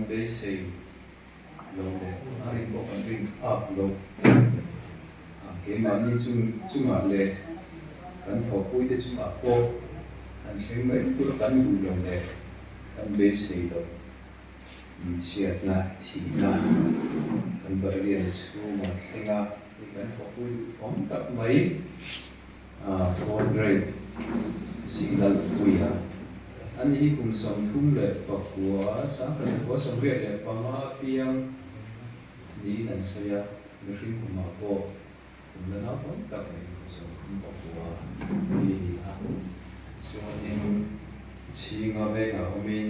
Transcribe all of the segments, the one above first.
kan be sei lo le ari bo kan ring up lo ke man ni chung le kan tho pui te chung po an sing mai tu kan du lo le kan be sei lo chiat na thi na kan ba rian chu ma thinga kan tho pui om tak mai 400 single puyaอันนี้คุณสมทุ่มเลยปะหัวสังกัดหัวสมเรียเลยปะมาเพียงนี่นั่นเสียเรื่องคุณมาบอกคุณเล่นเอาคนกับในคุณสมทุ่มปะหัวนี่อ่ะส่วนนี้ชิงเอาไว้กับมิน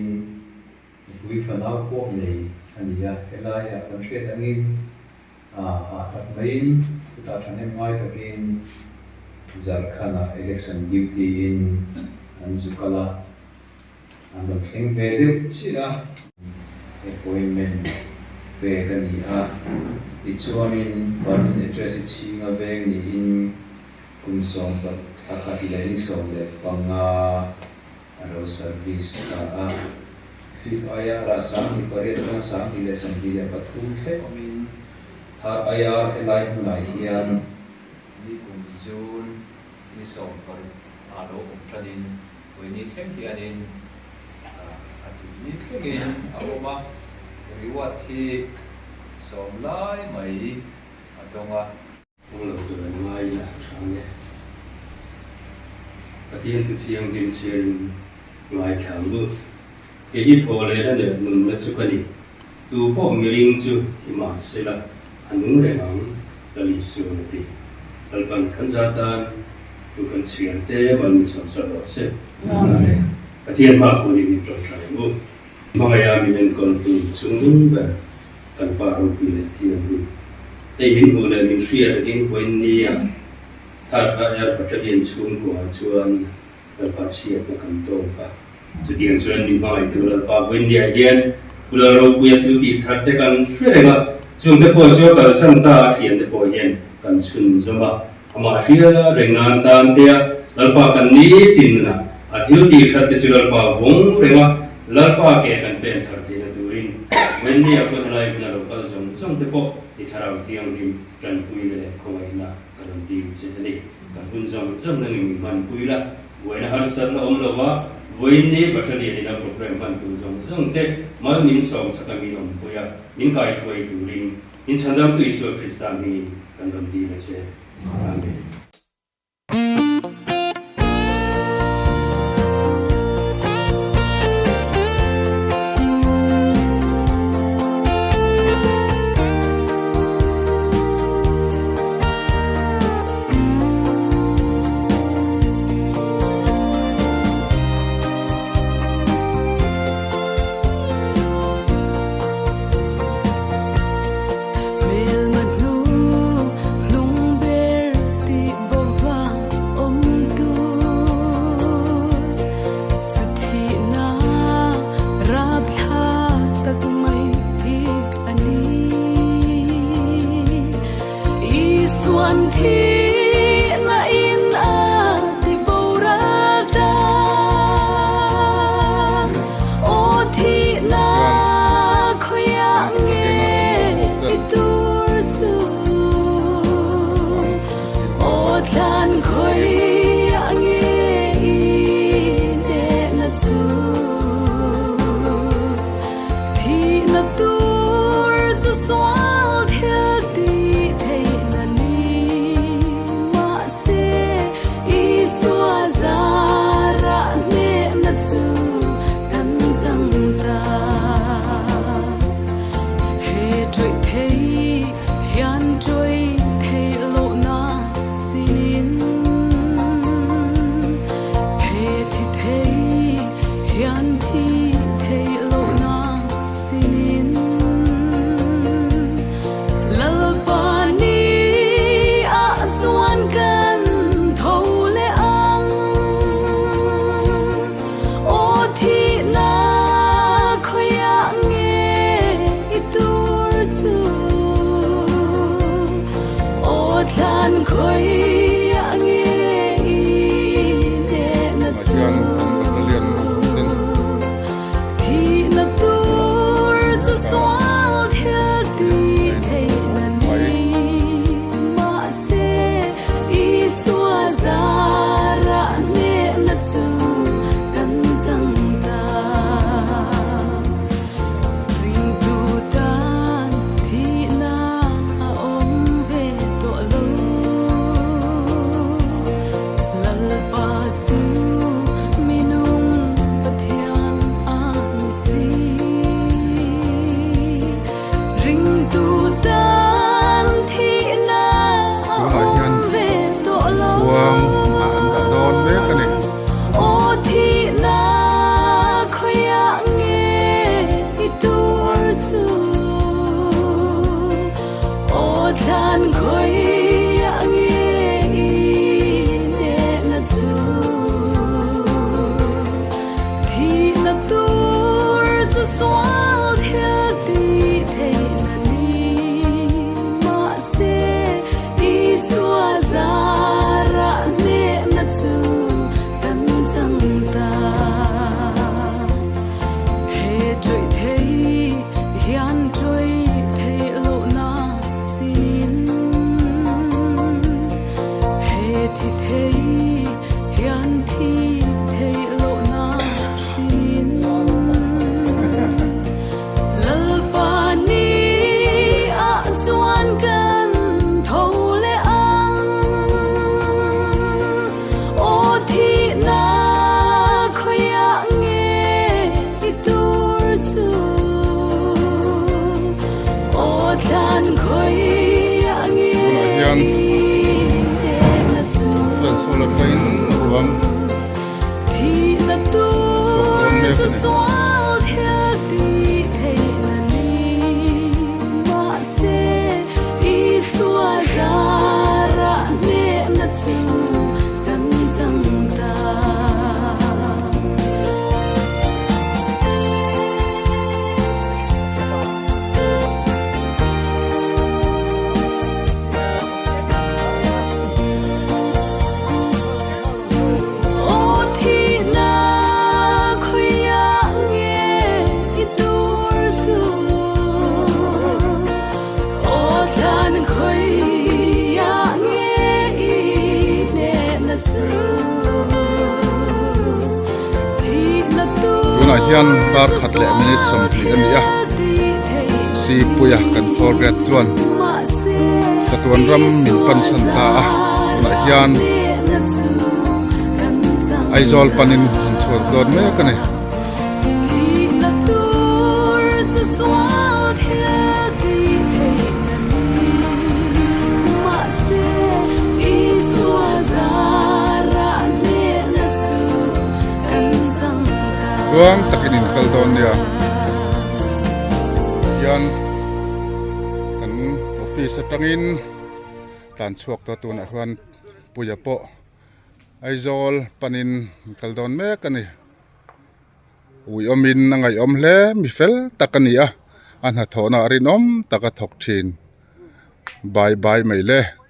คุยฝันเอาพวกนี้อันนี้อ่ะเวลาอยากทำเชื่อตั้งอินตัดไม่อินตัดทันให้ง่ายกับอินจากขณะ election duty in อันสุขละอันนั้นเองเวดิบชีละ appointment เวกันนี่อ่ะอีกช่วงนึงวันนี้จะสิชิงเอาเวงนี่อินคุณสมบัติอาคาที่เลยนี่สมเด็จปังเราเซอร์วิสอ่ะฟิฟอายาราสังที่ประเทศนั้นสังที่เลยสังที่เลยปฐุมเทพมินถ้าอายาเอไลน์หุ่นไหนที่อันนี่คุณจูนนี่สมบัติอาโลอุตรินวันนี้เที่ยงที่อันนี้นี่เที่ยงเอามาหรือว่าที่สมไล่ไม่ตรงว่าเราจะได้ไม่ละช่างเนี่ยประเทศที่เชียงดินเชียงไม่แข็งมือเกี่ยพอเลยนะเนี่ยนุ่มมาจุกันนี่ตัวพ่อมีลิงจูที่มาเสละอันนู้นเลยมั้งเราลิสูนตีเราเป็นขันจัดการตัวกันเชียงเต้มันมีส่วนสำคัญเสียประเทศมาคนนี้มีตรงใจมุกบางอย่างมีเป็นคนตัวชุ่มนุ่มแบบกันปารุปีเลยที่นั่นดูแต่หินหัวเลยมีเสียดิ้งคนนี้ถ้าอาจารย์ปัจจัยชุ่มกว่าชวนเราปัจเจียกับกันโตป่ะจะเตียนชวนมีบางอย่างตัวเราป่าคนนี้เย็นกุลาเราคุยถึงที่ทัดแต่กันเชื่อเลยว่าจุดเด็กพอเจ้ากันสังตาเทียนเด็กพอเย็นกันชุนสมะอามาเสียเร่งงานตามเตียเราป่ากันนี้ตินนะอาทิตย์ที่ทัดแต่จุดเราป่าวงเรียกว่าเราป่าแก่กันเป็นทัดที่ตัวเองวันนี้เอาคนอะไรเป็นเราก็ส่งเด็กพอที่ทาราที่ยังริมกันคุยเลยคอยนะกันดีเจนี่กันคุณส่งนั่งมันคุยละวันนั้นฮาร์สันเราเราว่าวันนี้บัตรเรียนในโปรแกรมมันตัวส่งเด็กมันมินส่งสักมีนมคุยมินกายช่วยดูริมมินฉันดังตัวอิสระคริสต์มีกันดีเลยเช่อาเมนMel manu lung ber ti hian bar khat le minute som thi ania si puya kan forget chuan chatuan ram min pan san ta na hian aizol panin an chhor dor me kani Tuang takin in kaldon ya yan kan office atangin tan chuak to tuna huan puya po aizol panin kaldon me kani ui omin na ngai om hle mi fel takania an ha thona rin om taka thok thin bye bye mai le